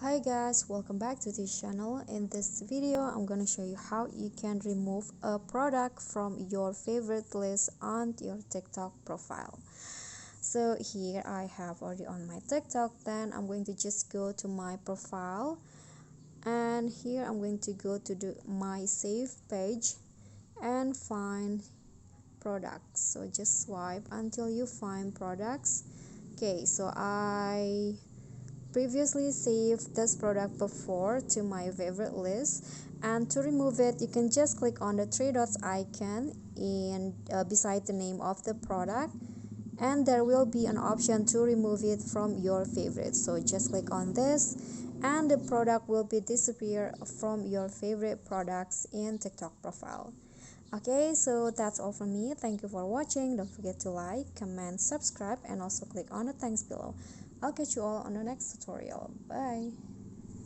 Hi guys, welcome back to this channel. In this video I'm gonna show you how you can remove a product from your favorite list on your TikTok profile. So here I have already on my TikTok. Then I'm going to just go to my profile, and here I'm going to go to my save page and find products. So just swipe until you find products. Okay, so I previously saved this product before to my favorite list, and to remove it you can just click on the three dots icon in beside the name of the product, and there will be an option to remove it from your favorites. So just click on this and the product will be disappear from your favorite products in TikTok profile. Okay, so that's all from me. Thank you for watching. Don't forget to like, comment, subscribe, and also click on the thanks below. I'll catch you all on the next tutorial. Bye.